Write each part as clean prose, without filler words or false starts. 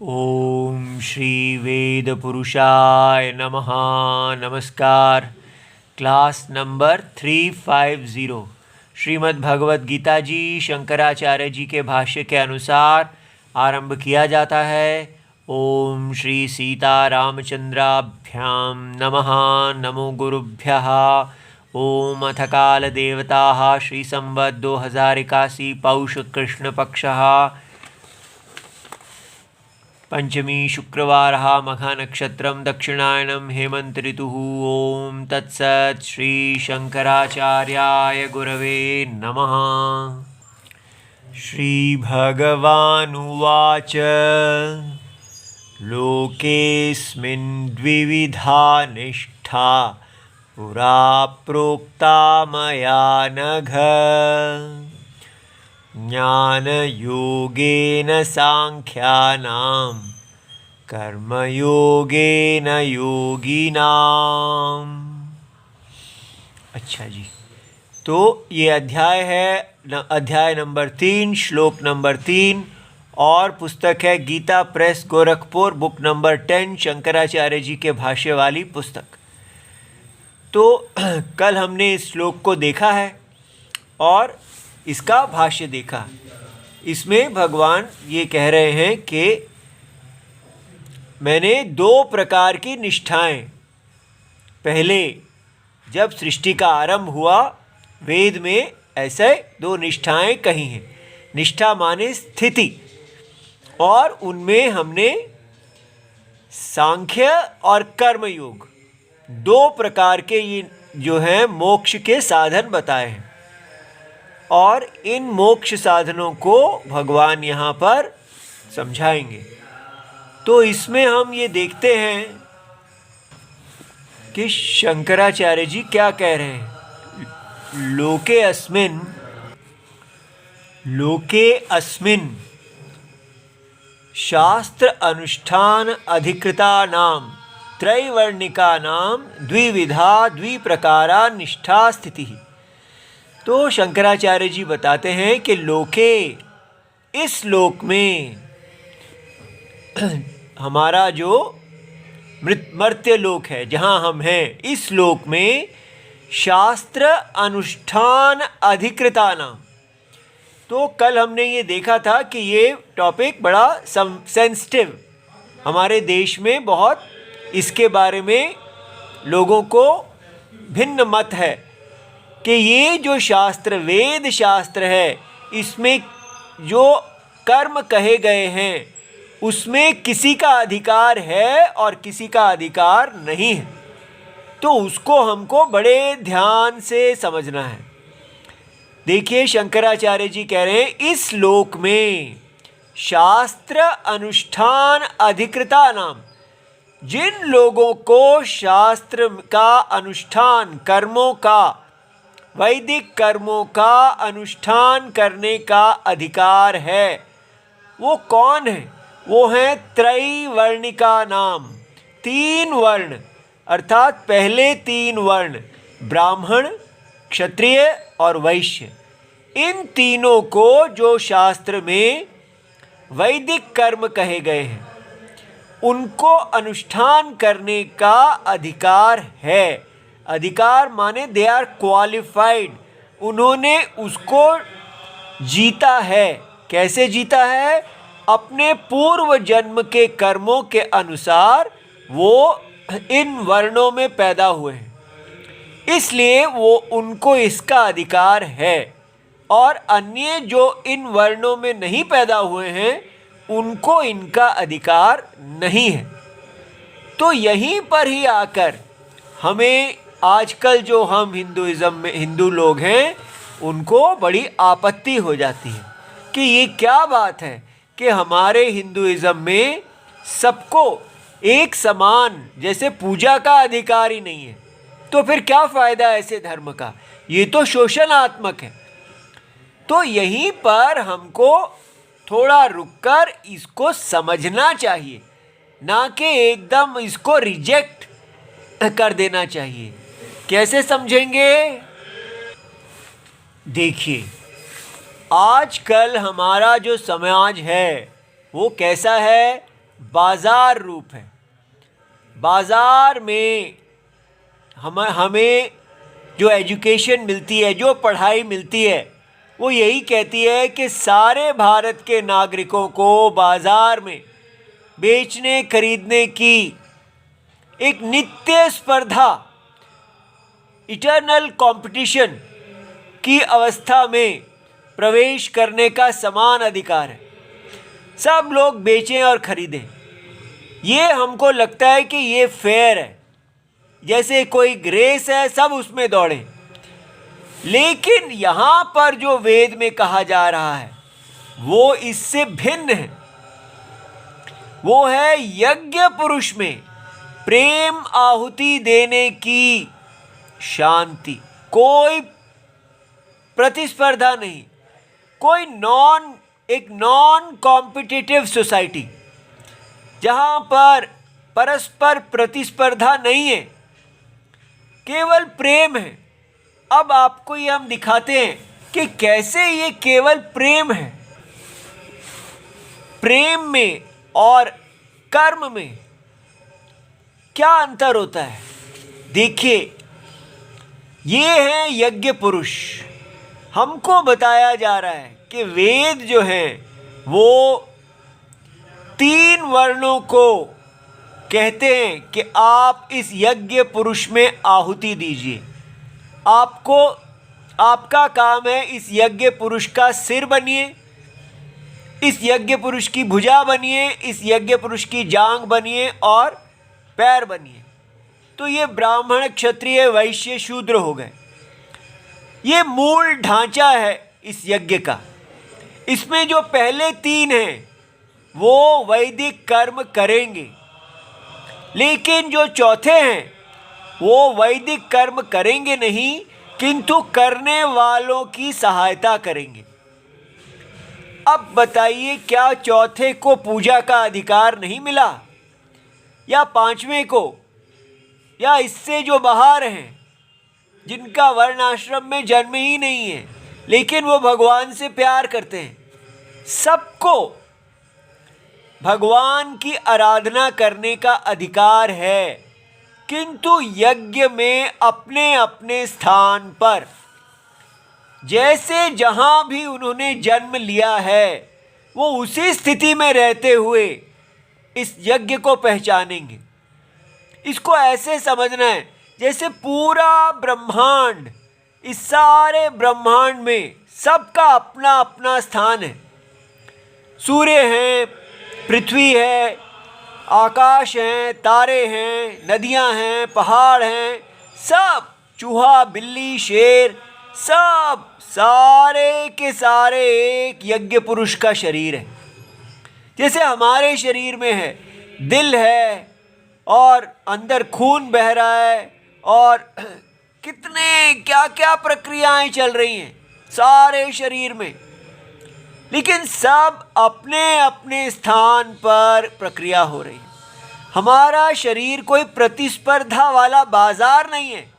ओम श्री वेद पुरुषाय नमः। नमस्कार। क्लास नंबर 350 श्रीमद् भगवत गीता जी शंकराचार्य जी के भाष्य के अनुसार आरंभ किया जाता है। ओम श्री सीता रामचंद्राभ्याम नमः। नमो गुरुभ्यः। ओम अथ काल देवता श्री संवत् 2081 पौष कृष्ण पक्षः पंचमी शुक्रवार मघा नक्षत्रम दक्षिणायनम हेमंत ऋतुः। ओम तत्सत् श्री शंकराचार्याय गुरवे नमः। श्री भगवानुवाच लोकेऽस्मिन् द्विविधा निष्ठा पुरा प्रोक्ता मया नघ ज्ञानयोगेन सांख्यानां कर्मयोगेन योगिनाम्। अच्छा जी, तो ये अध्याय है अध्याय नंबर 3 श्लोक नंबर 3 और पुस्तक है गीता प्रेस गोरखपुर बुक नंबर 10 शंकराचार्य जी के भाष्य वाली पुस्तक। तो कल हमने इस श्लोक को देखा है और इसका भाष्य देखा। इसमें भगवान ये कह रहे हैं कि मैंने 2 प्रकार की निष्ठाएं, पहले जब सृष्टि का आरंभ हुआ वेद में ऐसे 2 निष्ठाएं कही हैं। निष्ठा माने स्थिति, और उनमें हमने सांख्य और कर्म योग 2 प्रकार के ये जो हैं मोक्ष के साधन बताए हैं। और इन मोक्ष साधनों को भगवान यहाँ पर समझाएंगे। तो इसमें हम ये देखते हैं कि शंकराचार्य जी क्या कह रहे हैं। लोके अस्मिन् शास्त्र अनुष्ठान अधिकृतानां त्रैवर्णिकानां द्विविधा द्विप्रकारा निष्ठा स्थितिः। तो शंकराचार्य जी बताते हैं कि लोके, इस लोक में हमारा जो मर्त्य लोक है जहाँ हम हैं, इस लोक में शास्त्र अनुष्ठान अधिकृतानाम। तो कल हमने ये देखा था कि ये टॉपिक बड़ा सेंसिटिव, हमारे देश में बहुत इसके बारे में लोगों को भिन्न मत है कि ये जो शास्त्र वेद शास्त्र है, इसमें जो कर्म कहे गए हैं उसमें किसी का अधिकार है और किसी का अधिकार नहीं है। तो उसको हमको बड़े ध्यान से समझना है। देखिए शंकराचार्य जी कह रहे हैं इस लोक में शास्त्र अनुष्ठान अधिकृता नाम, जिन लोगों को शास्त्र का अनुष्ठान, कर्मों का, वैदिक कर्मों का अनुष्ठान करने का अधिकार है, वो कौन है? वो हैं त्रैवर्णिका नाम, 3 वर्ण, अर्थात पहले 3 वर्ण ब्राह्मण, क्षत्रिय और वैश्य। इन तीनों को जो शास्त्र में वैदिक कर्म कहे गए हैं उनको अनुष्ठान करने का अधिकार है। अधिकार माने दे आर क्वालिफाइड, उन्होंने उसको जीता है। कैसे जीता है? अपने पूर्व जन्म के कर्मों के अनुसार वो इन वर्णों में पैदा हुए हैं, इसलिए वो उनको इसका अधिकार है। और अन्य जो इन वर्णों में नहीं पैदा हुए हैं उनको इनका अधिकार नहीं है। तो यहीं पर ही आकर हमें आजकल जो हम हिंदुइज्म में हिंदू लोग हैं उनको बड़ी आपत्ति हो जाती है कि ये क्या बात है कि हमारे हिंदुइज्म में सबको एक समान जैसे पूजा का अधिकार ही नहीं है, तो फिर क्या फ़ायदा ऐसे धर्म का? ये तो शोषणात्मक है। तो यहीं पर हमको थोड़ा रुककर इसको समझना चाहिए, ना कि एकदम इसको रिजेक्ट कर देना चाहिए। कैसे समझेंगे? देखिए आजकल हमारा जो समाज है वो कैसा है? बाजार रूप है। बाजार में हमें जो एजुकेशन मिलती है, जो पढ़ाई मिलती है, वो यही कहती है कि सारे भारत के नागरिकों को बाजार में बेचने खरीदने की एक नित्य स्पर्धा, इटर्नल कंपटीशन की अवस्था में प्रवेश करने का समान अधिकार है। सब लोग बेचें और खरीदें। ये हमको लगता है कि ये फेयर है, जैसे कोई रेस है, सब उसमें दौड़ें। लेकिन यहाँ पर जो वेद में कहा जा रहा है वो इससे भिन्न है। वो है यज्ञ पुरुष में प्रेम आहुति देने की शांति। कोई प्रतिस्पर्धा नहीं, कोई एक नॉन कॉम्पिटिटिव सोसाइटी जहाँ पर परस्पर प्रतिस्पर्धा नहीं है, केवल प्रेम है। अब आपको ये हम दिखाते हैं कि कैसे ये केवल प्रेम है। प्रेम में और कर्म में क्या अंतर होता है? देखिए, ये है यज्ञ पुरुष। हमको बताया जा रहा है कि वेद जो हैं वो 3 वर्णों को कहते हैं कि आप इस यज्ञ पुरुष में आहुति दीजिए। आपका काम है इस यज्ञ पुरुष का सिर बनिए, इस यज्ञ पुरुष की भुजा बनिए, इस यज्ञ पुरुष की जांघ बनिए और पैर बनिए। तो ये ब्राह्मण, क्षत्रिय, वैश्य, शूद्र हो गए। ये मूल ढांचा है इस यज्ञ का। इसमें जो पहले 3 हैं वो वैदिक कर्म करेंगे, लेकिन जो चौथे हैं वो वैदिक कर्म करेंगे नहीं, किंतु करने वालों की सहायता करेंगे। अब बताइए, क्या चौथे को पूजा का अधिकार नहीं मिला, या 5वें को, या इससे जो बाहर हैं, जिनका वर्ण आश्रम में जन्म ही नहीं है लेकिन वो भगवान से प्यार करते हैं? सबको भगवान की आराधना करने का अधिकार है, किंतु यज्ञ में अपने अपने स्थान पर, जैसे जहाँ भी उन्होंने जन्म लिया है वो उसी स्थिति में रहते हुए इस यज्ञ को पहचानेंगे। इसको ऐसे समझना है जैसे पूरा ब्रह्मांड, इस सारे ब्रह्मांड में सबका अपना अपना स्थान है। सूर्य है, पृथ्वी है, आकाश हैं, तारे हैं, नदियां हैं, पहाड़ हैं, सब, चूहा, बिल्ली, शेर, सब सारे के सारे एक यज्ञ पुरुष का शरीर है। जैसे हमारे शरीर में है, दिल है और अंदर खून बह रहा है और कितने क्या क्या प्रक्रियाएं चल रही हैं सारे शरीर में, लेकिन सब अपने अपने स्थान पर प्रक्रिया हो रही है। हमारा शरीर कोई प्रतिस्पर्धा वाला बाजार नहीं है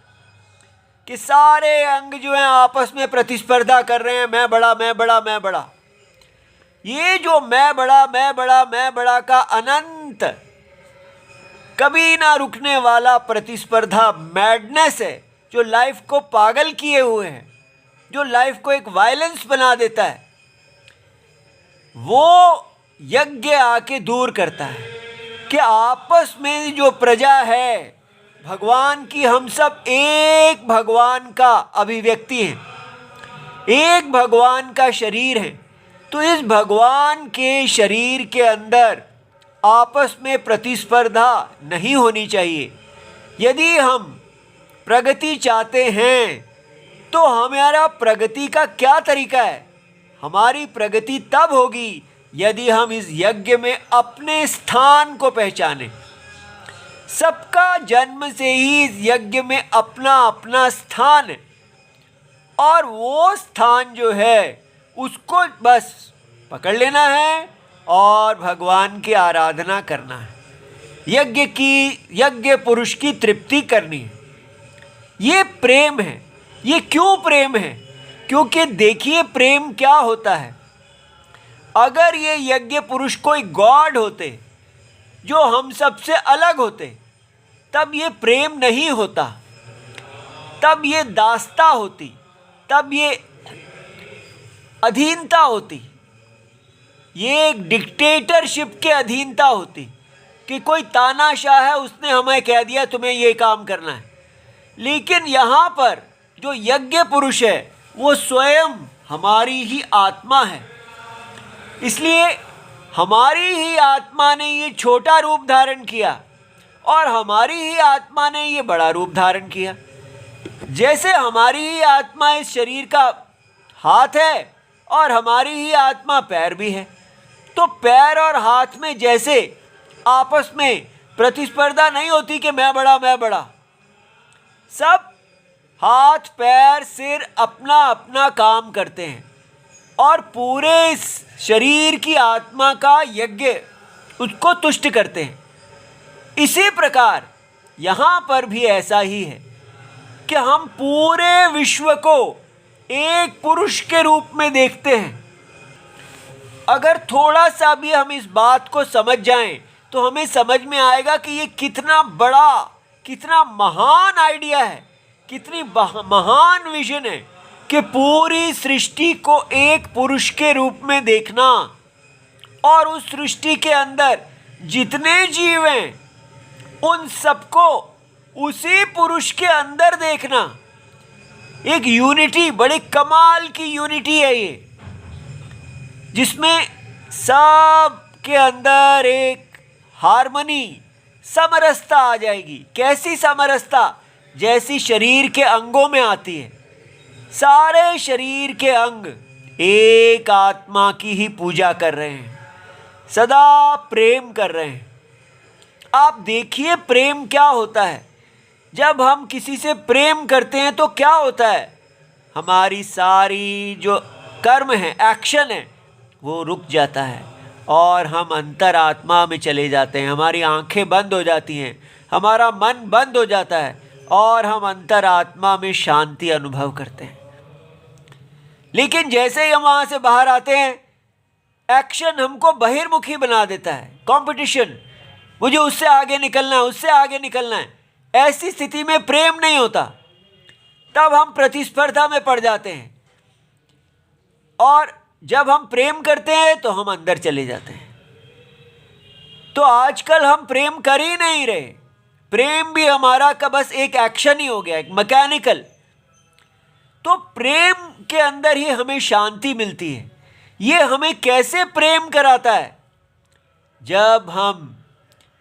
कि सारे अंग जो हैं आपस में प्रतिस्पर्धा कर रहे हैं, मैं बड़ा, मैं बड़ा, मैं बड़ा। ये जो मैं बड़ा, मैं बड़ा, मैं बड़ा का अनंत, कभी ना रुकने वाला प्रतिस्पर्धा मैडनेस है, जो लाइफ को पागल किए हुए हैं, जो लाइफ को एक वायलेंस बना देता है, वो यज्ञ आके दूर करता है कि आपस में जो प्रजा है भगवान की, हम सब एक भगवान का अभिव्यक्ति हैं, एक भगवान का शरीर है। तो इस भगवान के शरीर के अंदर आपस में प्रतिस्पर्धा नहीं होनी चाहिए। यदि हम प्रगति चाहते हैं तो हमारा प्रगति का क्या तरीका है? हमारी प्रगति तब होगी यदि हम इस यज्ञ में अपने स्थान को पहचानें। सबका जन्म से ही इस यज्ञ में अपना अपना स्थान है, और वो स्थान जो है उसको बस पकड़ लेना है और भगवान की आराधना करना है, यज्ञ पुरुष की तृप्ति करनी है। ये प्रेम है। ये क्यों प्रेम है? क्योंकि देखिए प्रेम क्या होता है। अगर ये यज्ञ पुरुष कोई गॉड होते, जो हम सबसे अलग होते, तब ये प्रेम नहीं होता, तब ये दास्ता होती, तब ये अधीनता होती, ये एक डिक्टेटरशिप के अधीनता होती कि कोई तानाशाह है, उसने हमें कह दिया तुम्हें ये काम करना है। लेकिन यहाँ पर जो यज्ञ पुरुष है वो स्वयं हमारी ही आत्मा है, इसलिए हमारी ही आत्मा ने ये छोटा रूप धारण किया और हमारी ही आत्मा ने ये बड़ा रूप धारण किया। जैसे हमारी ही आत्मा इस शरीर का हाथ है और हमारी ही आत्मा पैर भी है, तो पैर और हाथ में जैसे आपस में प्रतिस्पर्धा नहीं होती कि मैं बड़ा, सब हाथ पैर सिर अपना अपना काम करते हैं और पूरे इस शरीर की आत्मा का यज्ञ उसको तुष्ट करते हैं। इसी प्रकार यहाँ पर भी ऐसा ही है कि हम पूरे विश्व को एक पुरुष के रूप में देखते हैं। अगर थोड़ा सा भी हम इस बात को समझ जाएं तो हमें समझ में आएगा कि ये कितना बड़ा, कितना महान आइडिया है, कितनी महान विजन है कि पूरी सृष्टि को एक पुरुष के रूप में देखना और उस सृष्टि के अंदर जितने जीव हैं उन सबको उसी पुरुष के अंदर देखना। एक यूनिटी, बड़े कमाल की यूनिटी है ये, जिसमें सब के अंदर एक हार्मनी, समरसता आ जाएगी। कैसी समरसता? जैसी शरीर के अंगों में आती है। सारे शरीर के अंग एक आत्मा की ही पूजा कर रहे हैं, सदा प्रेम कर रहे हैं। आप देखिए प्रेम क्या होता है। जब हम किसी से प्रेम करते हैं तो क्या होता है, हमारी सारी जो कर्म है, एक्शन है, वो रुक जाता है और हम अंतरात्मा में चले जाते हैं। हमारी आंखें बंद हो जाती हैं, हमारा मन बंद हो जाता है और हम अंतरात्मा में शांति अनुभव करते हैं। लेकिन जैसे ही हम वहाँ से बाहर आते हैं, एक्शन हमको बहिर्मुखी बना देता है। कंपटीशन, मुझे उससे आगे निकलना है, उससे आगे निकलना है। ऐसी स्थिति में प्रेम नहीं होता, तब हम प्रतिस्पर्धा में पड़ जाते हैं। और जब हम प्रेम करते हैं तो हम अंदर चले जाते हैं। तो आजकल हम प्रेम कर ही नहीं रहे। प्रेम भी हमारा का बस एक एक्शन ही हो गया, एक मैकेनिकल। तो प्रेम के अंदर ही हमें शांति मिलती है। ये हमें कैसे प्रेम कराता है? जब हम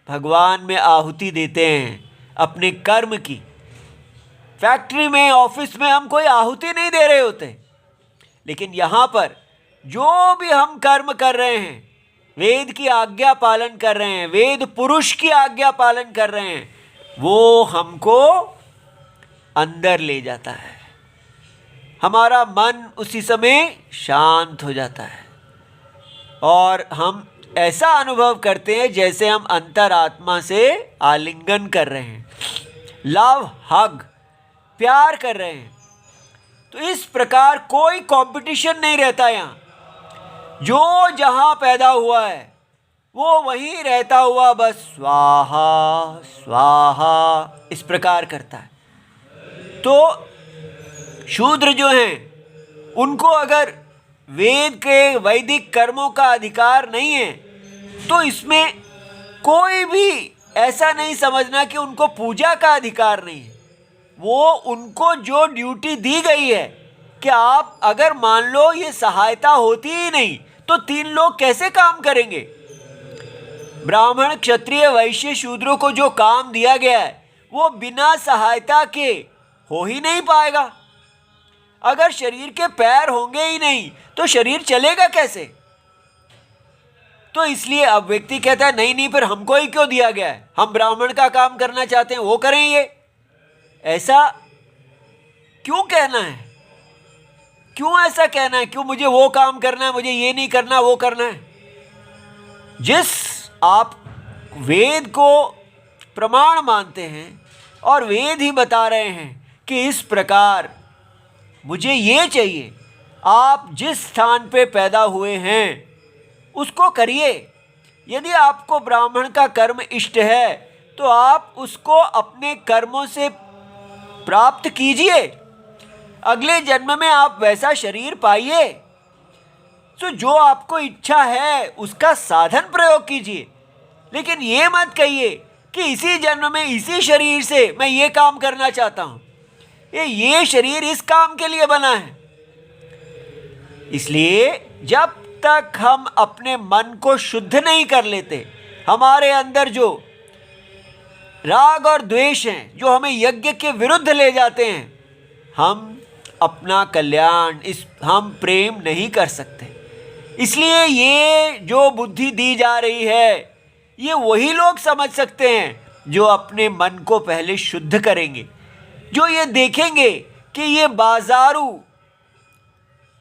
भगवान में आहुति देते हैं अपने कर्म की। फैक्ट्री में, ऑफिस में हम कोई आहुति नहीं दे रहे होते, लेकिन यहाँ पर जो भी हम कर्म कर रहे हैं, वेद की आज्ञा पालन कर रहे हैं, वेद पुरुष की आज्ञा पालन कर रहे हैं, वो हमको अंदर ले जाता है। हमारा मन उसी समय शांत हो जाता है और हम ऐसा अनुभव करते हैं जैसे हम अंतरात्मा से आलिंगन कर रहे हैं, लव हग, प्यार कर रहे हैं। तो इस प्रकार कोई कंपटीशन नहीं रहता। यहाँ जो जहाँ पैदा हुआ है वो वहीं रहता हुआ बस स्वाहा स्वाहा इस प्रकार करता है। तो शूद्र जो हैं उनको अगर वेद के वैदिक कर्मों का अधिकार नहीं है तो इसमें कोई भी ऐसा नहीं समझना कि उनको पूजा का अधिकार नहीं है। वो उनको जो ड्यूटी दी गई है कि आप अगर मान लो ये सहायता होती ही नहीं तो 3 लोग कैसे काम करेंगे। ब्राह्मण, क्षत्रिय, वैश्य, शूद्रों को जो काम दिया गया है वो बिना सहायता के हो ही नहीं पाएगा। अगर शरीर के पैर होंगे ही नहीं तो शरीर चलेगा कैसे? तो इसलिए अब व्यक्ति कहता है नहीं फिर हमको ही क्यों दिया गया है, हम ब्राह्मण का काम करना चाहते हैं, वो करें। ये ऐसा क्यों कहना है? क्यों ऐसा कहना है? क्यों मुझे वो काम करना है, मुझे ये नहीं करना, वो करना है? जिस आप वेद को प्रमाण मानते हैं और वेद ही बता रहे हैं कि इस प्रकार मुझे ये चाहिए, आप जिस स्थान पे पैदा हुए हैं उसको करिए। यदि आपको ब्राह्मण का कर्म इष्ट है तो आप उसको अपने कर्मों से प्राप्त कीजिए, अगले जन्म में आप वैसा शरीर पाइए। तो जो आपको इच्छा है उसका साधन प्रयोग कीजिए, लेकिन ये मत कहिए कि इसी जन्म में इसी शरीर से मैं ये काम करना चाहता हूँ, ये शरीर इस काम के लिए बना है। इसलिए जब तक हम अपने मन को शुद्ध नहीं कर लेते, हमारे अंदर जो राग और द्वेष हैं जो हमें यज्ञ के विरुद्ध ले जाते हैं, हम अपना कल्याण हम प्रेम नहीं कर सकते। इसलिए ये जो बुद्धि दी जा रही है ये वही लोग समझ सकते हैं जो अपने मन को पहले शुद्ध करेंगे, जो ये देखेंगे कि ये बाजारू,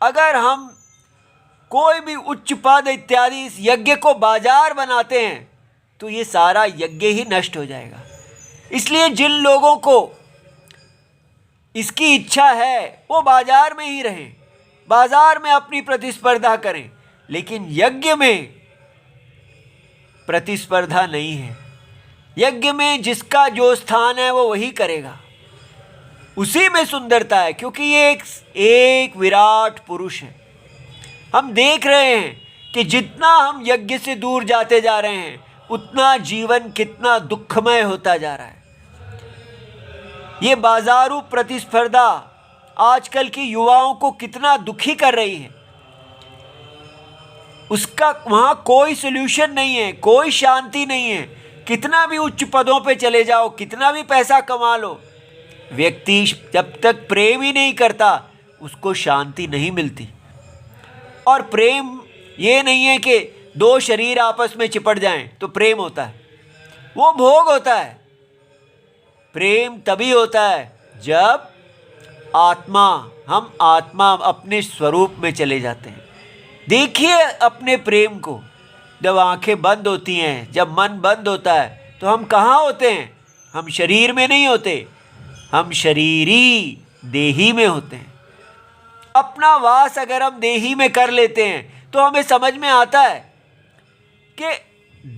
अगर हम कोई भी उच्च पद इत्यादि इस यज्ञ को बाजार बनाते हैं तो ये सारा यज्ञ ही नष्ट हो जाएगा। इसलिए जिन लोगों को इसकी इच्छा है वो बाजार में ही रहें, बाजार में अपनी प्रतिस्पर्धा करें, लेकिन यज्ञ में प्रतिस्पर्धा नहीं है। यज्ञ में जिसका जो स्थान है वो वही करेगा, उसी में सुंदरता है, क्योंकि ये एक विराट पुरुष है। हम देख रहे हैं कि जितना हम यज्ञ से दूर जाते जा रहे हैं उतना जीवन कितना दुखमय होता जा रहा है। ये बाजारू प्रतिस्पर्धा आजकल की युवाओं को कितना दुखी कर रही है, उसका वहाँ कोई सल्यूशन नहीं है, कोई शांति नहीं है। कितना भी उच्च पदों पे चले जाओ, कितना भी पैसा कमा लो, व्यक्ति जब तक प्रेम ही नहीं करता उसको शांति नहीं मिलती। और प्रेम ये नहीं है कि दो शरीर आपस में चिपट जाएं तो प्रेम होता है, वो भोग होता है। प्रेम तभी होता है जब हम आत्मा अपने स्वरूप में चले जाते हैं। देखिए अपने प्रेम को, जब आंखें बंद होती हैं, जब मन बंद होता है तो हम कहाँ होते हैं? हम शरीर में नहीं होते, हम शरीरी देही में होते हैं। अपना वास अगर हम देही में कर लेते हैं तो हमें समझ में आता है कि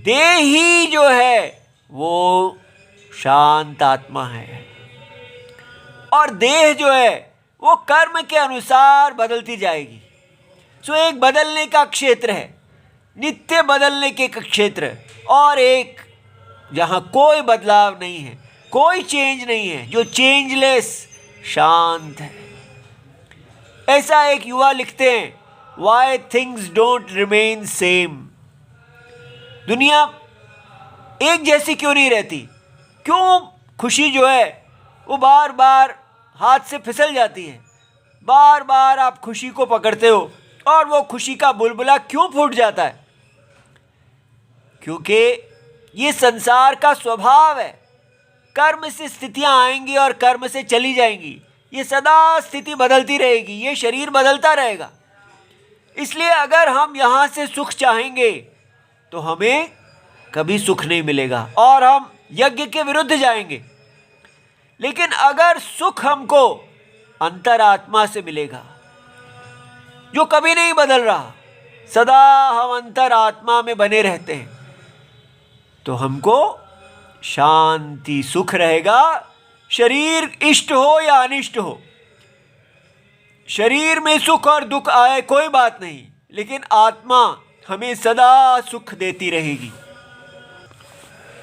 देही जो है वो शांत आत्मा है और देह जो है वो कर्म के अनुसार बदलती जाएगी। सो एक बदलने का क्षेत्र है, नित्य बदलने के क्षेत्र, और एक जहाँ कोई बदलाव नहीं है, कोई चेंज नहीं है, जो चेंजलेस शांत है। ऐसा एक युवा लिखते हैं, why things don't remain same. दुनिया एक जैसी क्यों नहीं रहती? क्यों खुशी जो है वो बार बार हाथ से फिसल जाती है? बार बार आप खुशी को पकड़ते हो और वो खुशी का बुलबुला क्यों फूट जाता है? क्योंकि ये संसार का स्वभाव है। कर्म से स्थितियां आएंगी और कर्म से चली जाएंगी, ये सदा स्थिति बदलती रहेगी, ये शरीर बदलता रहेगा। इसलिए अगर हम यहाँ से सुख चाहेंगे तो हमें कभी सुख नहीं मिलेगा और हम यज्ञ के विरुद्ध जाएंगे। लेकिन अगर सुख हमको अंतरात्मा से मिलेगा जो कभी नहीं बदल रहा, सदा हम अंतरात्मा में बने रहते हैं, तो हमको शांति सुख रहेगा। शरीर इष्ट हो या अनिष्ट हो, शरीर में सुख और दुख आए कोई बात नहीं, लेकिन आत्मा हमें सदा सुख देती रहेगी।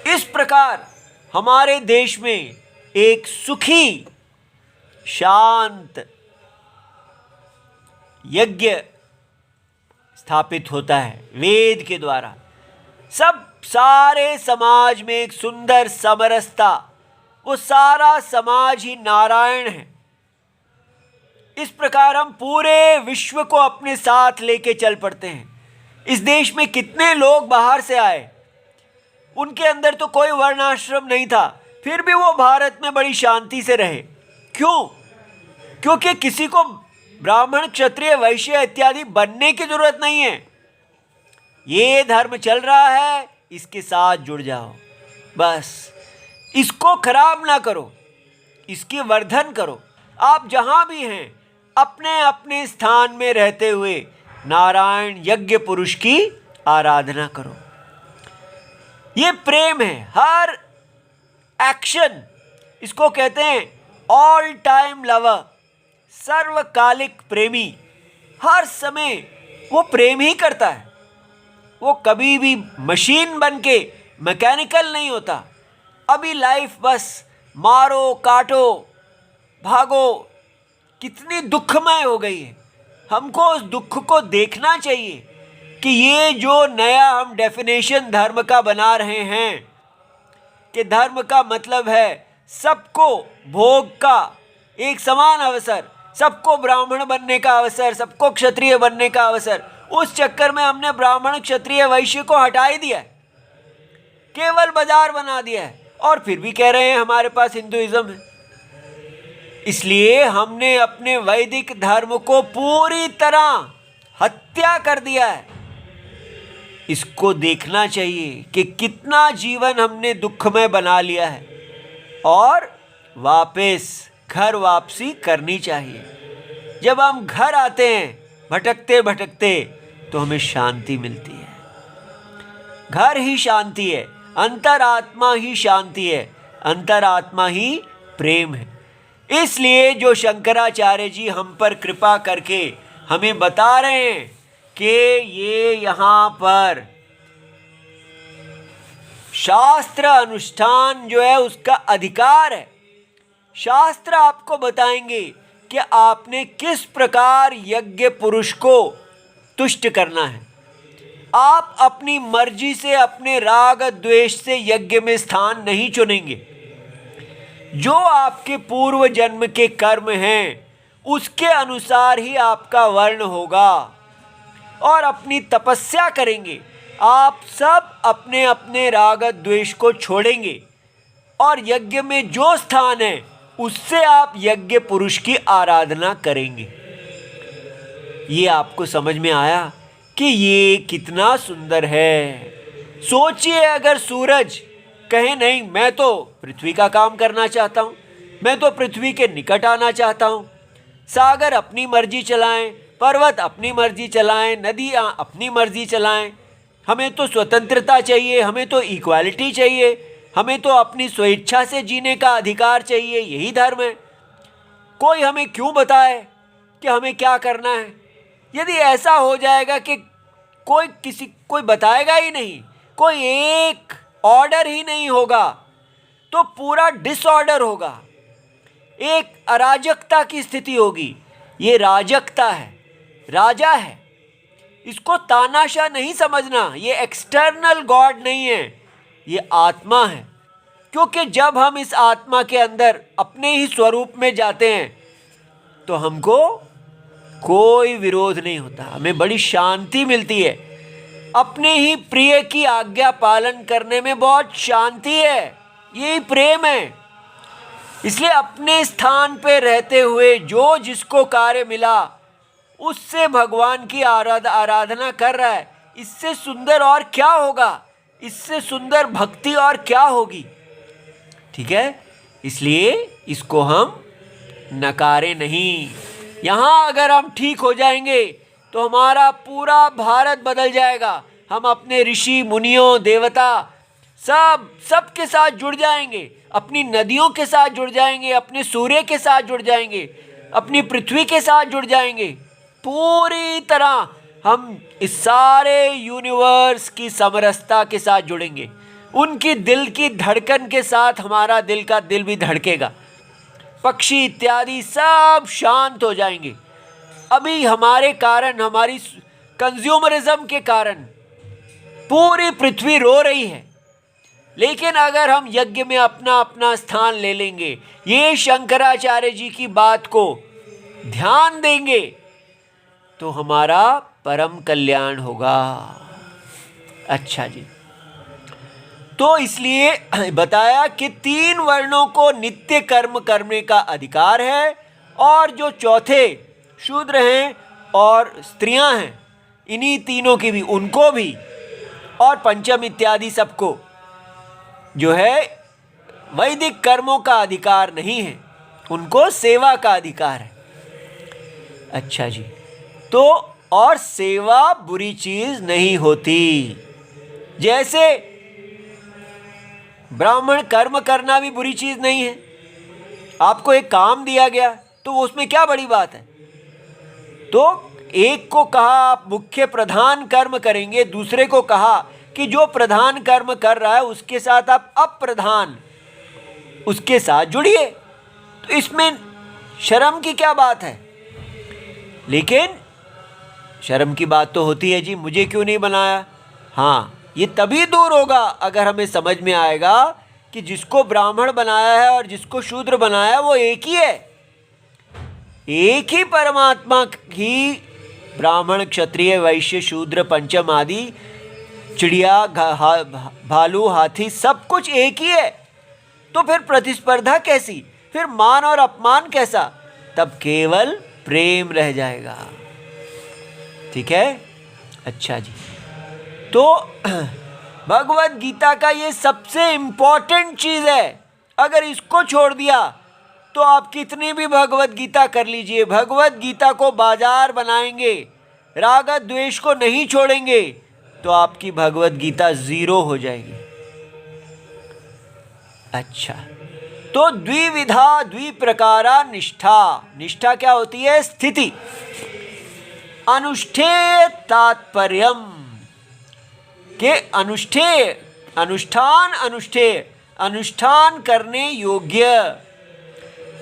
इस प्रकार हमारे देश में एक सुखी शांत यज्ञ स्थापित होता है वेद के द्वारा। सारे समाज में एक सुंदर समरसता, वो सारा समाज ही नारायण है। इस प्रकार हम पूरे विश्व को अपने साथ लेके चल पड़ते हैं। इस देश में कितने लोग बाहर से आए, उनके अंदर तो कोई वर्णाश्रम नहीं था, फिर भी वो भारत में बड़ी शांति से रहे। क्यों? क्योंकि किसी को ब्राह्मण क्षत्रिय वैश्य इत्यादि बनने की जरूरत नहीं है। ये धर्म चल रहा है, इसके साथ जुड़ जाओ, बस इसको खराब ना करो, इसकी वर्धन करो। आप जहाँ भी हैं अपने अपने स्थान में रहते हुए नारायण यज्ञ पुरुष की आराधना करो। ये प्रेम है। हर एक्शन, इसको कहते हैं ऑल टाइम लवर, सर्वकालिक प्रेमी। हर समय वो प्रेम ही करता है। वो कभी भी मशीन बन के मैकेनिकल नहीं होता। अभी लाइफ बस मारो काटो भागो, कितनी दुखमय हो गई है। हमको उस दुख को देखना चाहिए कि ये जो नया हम डेफिनेशन धर्म का बना रहे हैं कि धर्म का मतलब है सबको भोग का एक समान अवसर, सबको ब्राह्मण बनने का अवसर, सबको क्षत्रिय बनने का अवसर। उस चक्कर में हमने ब्राह्मण क्षत्रिय वैश्य को हटा ही दिया है, केवल बाजार बना दिया है, और फिर भी कह रहे हैं हमारे पास हिंदुइज्म है। इसलिए हमने अपने वैदिक धर्म को पूरी तरह हत्या कर दिया है। इसको देखना चाहिए कि कितना जीवन हमने दुखमय बना लिया है, और वापस घर वापसी करनी चाहिए। जब हम घर आते हैं भटकते भटकते तो हमें शांति मिलती है। घर ही शांति है, अंतरात्मा ही शांति है, अंतरात्मा ही प्रेम है। इसलिए जो शंकराचार्य जी हम पर कृपा करके हमें बता रहे हैं कि ये यहाँ पर शास्त्र अनुष्ठान जो है उसका अधिकार है। शास्त्र आपको बताएंगे कि आपने किस प्रकार यज्ञ पुरुष को तुष्ट करना है। आप अपनी मर्जी से अपने राग द्वेष से यज्ञ में स्थान नहीं चुनेंगे। जो आपके पूर्व जन्म के कर्म हैं उसके अनुसार ही आपका वर्ण होगा, और अपनी तपस्या करेंगे। आप सब अपने अपने राग द्वेष को छोड़ेंगे, और यज्ञ में जो स्थान है उससे आप यज्ञ पुरुष की आराधना करेंगे। ये आपको समझ में आया कि ये कितना सुंदर है। सोचिए, अगर सूरज कहे नहीं मैं तो पृथ्वी का काम करना चाहता हूँ, मैं तो पृथ्वी के निकट आना चाहता हूँ, सागर अपनी मर्जी चलाएं, पर्वत अपनी मर्जी चलाएं, नदियाँ अपनी मर्जी चलाएं, हमें तो स्वतंत्रता चाहिए, हमें तो इक्वालिटी चाहिए, हमें तो अपनी स्वेच्छा से जीने का अधिकार चाहिए, यही धर्म है। कोई हमें क्यों बताए कि हमें क्या करना है? यदि ऐसा हो जाएगा कि कोई बताएगा ही नहीं, कोई एक ऑर्डर ही नहीं होगा, तो पूरा डिसऑर्डर होगा, एक अराजकता की स्थिति होगी। ये राजकता है, राजा है। इसको तानाशाह नहीं समझना, ये एक्सटर्नल गॉड नहीं है, ये आत्मा है। क्योंकि जब हम इस आत्मा के अंदर अपने ही स्वरूप में जाते हैं तो हमको कोई विरोध नहीं होता, हमें बड़ी शांति मिलती है। अपने ही प्रिय की आज्ञा पालन करने में बहुत शांति है, यही प्रेम है। इसलिए अपने स्थान पे रहते हुए जो जिसको कार्य मिला उससे भगवान की आराधना कर रहा है। इससे सुंदर और क्या होगा? इससे सुंदर भक्ति और क्या होगी? ठीक है, इसलिए इसको हम नकारे नहीं। यहाँ अगर हम ठीक हो जाएंगे तो हमारा पूरा भारत बदल जाएगा। हम अपने ऋषि मुनियों देवता सब के साथ जुड़ जाएंगे, अपनी नदियों के साथ जुड़ जाएंगे, अपने सूर्य के साथ जुड़ जाएंगे, अपनी पृथ्वी के साथ जुड़ जाएंगे। पूरी तरह हम इस सारे यूनिवर्स की समरसता के साथ जुड़ेंगे। उनकी दिल की धड़कन के साथ हमारा दिल का दिल भी धड़केगा। पक्षी इत्यादि सब शांत हो जाएंगे। अभी हमारे कारण, हमारी कंज्यूमरिज्म के कारण पूरी पृथ्वी रो रही है, लेकिन अगर हम यज्ञ में अपना अपना स्थान ले लेंगे, ये शंकराचार्य जी की बात को ध्यान देंगे, तो हमारा परम कल्याण होगा। अच्छा जी, तो इसलिए बताया कि 3 वर्णों को नित्य कर्म करने का अधिकार है, और जो चौथे शूद्र हैं और स्त्रियां हैं, इन्हीं तीनों की भी, उनको भी, और पंचम इत्यादि सबको जो है वैदिक कर्मों का अधिकार नहीं है, उनको सेवा का अधिकार है। अच्छा जी, तो और सेवा बुरी चीज नहीं होती। जैसे ब्राह्मण कर्म करना भी बुरी चीज नहीं है। आपको एक काम दिया गया तो उसमें क्या बड़ी बात है। तो एक को कहा आप मुख्य प्रधान कर्म करेंगे, दूसरे को कहा कि जो प्रधान कर्म कर रहा है उसके साथ आप अप्रधान उसके साथ जुड़िए। तो इसमें शर्म की क्या बात है। लेकिन शर्म की बात तो होती है जी, मुझे क्यों नहीं बनाया। हाँ, ये तभी दूर होगा अगर हमें समझ में आएगा कि जिसको ब्राह्मण बनाया है और जिसको शूद्र बनाया है वो एक ही है। एक ही परमात्मा ही ब्राह्मण क्षत्रिय वैश्य शूद्र पंचम आदि चिड़िया भालू हाथी सब कुछ एक ही है। तो फिर प्रतिस्पर्धा कैसी, फिर मान और अपमान कैसा। तब केवल प्रेम रह जाएगा। ठीक है, अच्छा जी। तो भगवत गीता का ये सबसे इंपॉर्टेंट चीज है। अगर इसको छोड़ दिया तो आप कितनी भी भगवत गीता कर लीजिए, भगवत गीता को बाजार बनाएंगे, राग द्वेष को नहीं छोड़ेंगे तो आपकी भगवत गीता जीरो हो जाएगी। अच्छा, तो द्विविधा द्विप्रकारा निष्ठा। निष्ठा क्या होती है? स्थिति। अनुष्ठेय तात्पर्यम के अनुष्ठेय, अनुष्ठान अनुष्ठेय, अनुष्ठान करने योग्य,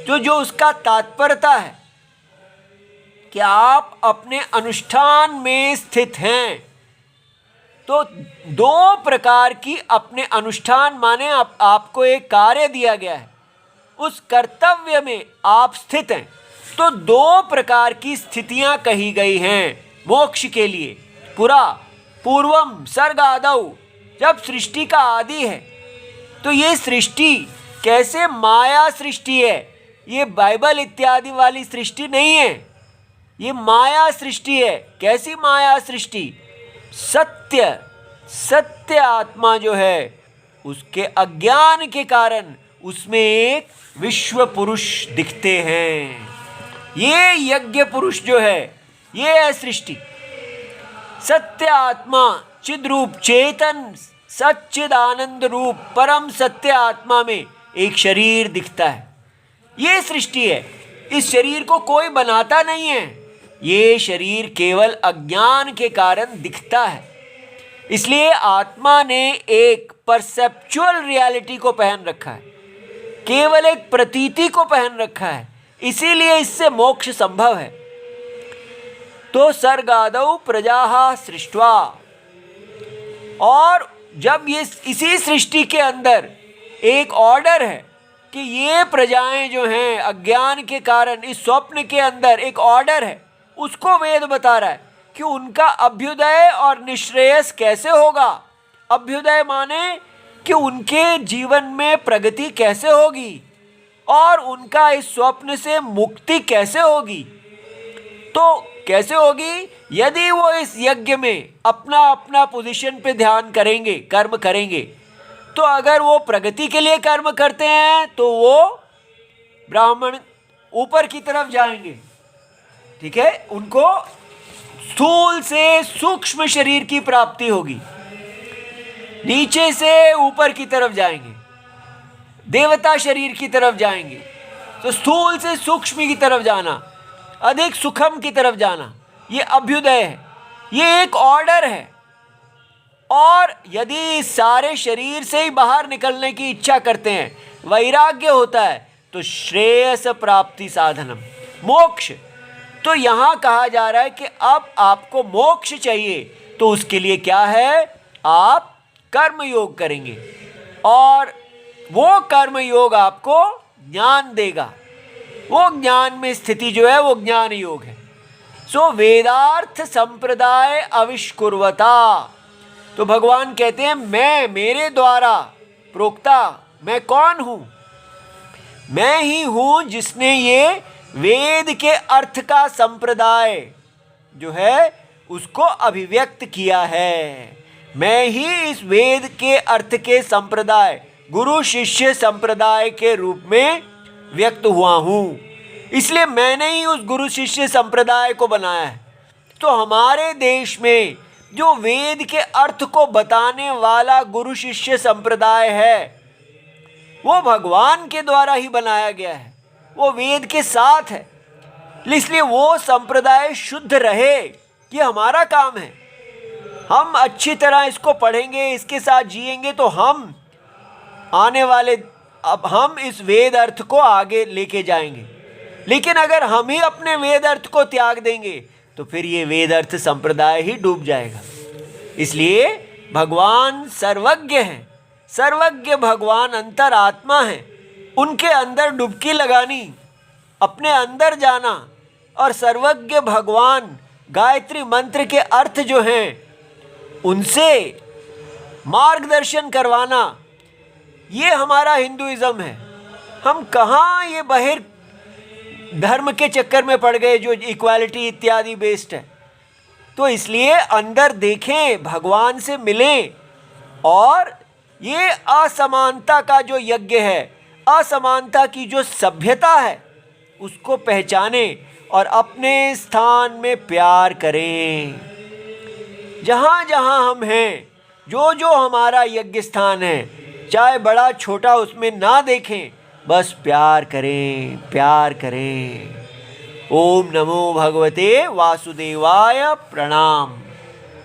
जो उसका तात्पर्यता है कि आप अपने अनुष्ठान में स्थित हैं। तो दो प्रकार की अपने अनुष्ठान माने आपको एक कार्य दिया गया है, उस कर्तव्य में आप स्थित हैं। तो दो प्रकार की स्थितियां कही गई हैं मोक्ष के लिए। पूर्वम सर्ग आदौ, जब सृष्टि का आदि है। तो ये सृष्टि कैसे माया सृष्टि है, ये बाइबल इत्यादि वाली सृष्टि नहीं है, ये माया सृष्टि है। कैसी माया सृष्टि? सत्य आत्मा जो है उसके अज्ञान के कारण उसमें एक विश्व पुरुष दिखते हैं। ये यज्ञ पुरुष जो है ये है सृष्टि। सत्य आत्मा चिद रूप चेतन सच्चिद आनंद रूप परम सत्य आत्मा में एक शरीर दिखता है, ये सृष्टि है। इस शरीर को कोई बनाता नहीं है, ये शरीर केवल अज्ञान के कारण दिखता है। इसलिए आत्मा ने एक परसेप्चुअल रियलिटी को पहन रखा है, केवल एक प्रतीति को पहन रखा है, इसीलिए इससे मोक्ष संभव है। तो सर्गादौ प्रजाः सृष्ट्वा, और जब ये इसी सृष्टि के अंदर एक ऑर्डर है कि ये प्रजाएं जो हैं अज्ञान के कारण इस स्वप्न के अंदर एक ऑर्डर है, उसको वेद बता रहा है कि उनका अभ्युदय और निश्रेयस कैसे होगा। अभ्युदय माने कि उनके जीवन में प्रगति कैसे होगी और उनका इस स्वप्न से मुक्ति कैसे होगी। तो कैसे होगी? यदि वो इस यज्ञ में अपना अपना पोजीशन पे ध्यान करेंगे, कर्म करेंगे, तो अगर वो प्रगति के लिए कर्म करते हैं तो वो ब्राह्मण ऊपर की तरफ जाएंगे। ठीक है, उनको स्थूल से सूक्ष्म शरीर की प्राप्ति होगी, नीचे से ऊपर की तरफ जाएंगे, देवता शरीर की तरफ जाएंगे। तो स्थूल से सूक्ष्म की तरफ जाना, अधिक सुखम की तरफ जाना, ये अभ्युदय है, ये एक ऑर्डर है। और यदि सारे शरीर से ही बाहर निकलने की इच्छा करते हैं, वैराग्य होता है, तो श्रेयस प्राप्ति साधनम, मोक्ष। तो यहाँ कहा जा रहा है कि अब आपको मोक्ष चाहिए तो उसके लिए क्या है? आप कर्म योग करेंगे और वो कर्म योग आपको ज्ञान देगा। वो ज्ञान में स्थिति जो है वो ज्ञान योग है। सो वेदार्थ संप्रदाय आविष्कुर्वता। तो भगवान कहते हैं मैं, मेरे द्वारा प्रोक्ता, मैं कौन हूं? मैं ही हूं जिसने ये वेद के अर्थ का संप्रदाय जो है उसको अभिव्यक्त किया है। मैं ही इस वेद के अर्थ के संप्रदाय, गुरु शिष्य संप्रदाय के रूप में व्यक्त हुआ हूं। इसलिए मैंने ही उस गुरु शिष्य संप्रदाय को बनाया है। तो हमारे देश में जो वेद के अर्थ को बताने वाला गुरु शिष्य संप्रदाय है वो भगवान के द्वारा ही बनाया गया है, वो वेद के साथ है। इसलिए वो संप्रदाय शुद्ध रहे, ये हमारा काम है। हम अच्छी तरह इसको पढ़ेंगे, इसके साथ जिएंगे तो हम आने वाले, अब हम इस वेद अर्थ को आगे लेके जाएंगे। लेकिन अगर हम ही अपने वेद अर्थ को त्याग देंगे तो फिर ये वेद अर्थ संप्रदाय ही डूब जाएगा। इसलिए भगवान सर्वज्ञ हैं, सर्वज्ञ भगवान अंतरात्मा हैं। उनके अंदर डुबकी लगानी, अपने अंदर जाना और सर्वज्ञ भगवान गायत्री मंत्र के अर्थ जो हैं उनसे मार्गदर्शन करवाना, ये हमारा हिंदुइज्म है। हम कहाँ ये बहिर धर्म के चक्कर में पड़ गए जो इक्वालिटी इत्यादि बेस्ड है। तो इसलिए अंदर देखें, भगवान से मिलें और ये असमानता का जो यज्ञ है, असमानता की जो सभ्यता है उसको पहचानें और अपने स्थान में प्यार करें। जहाँ जहाँ हम हैं, जो जो हमारा यज्ञ स्थान है, चाहे बड़ा छोटा, उसमें ना देखें, बस प्यार करें, प्यार करें। ओम नमो भगवते वासुदेवाय। प्रणाम।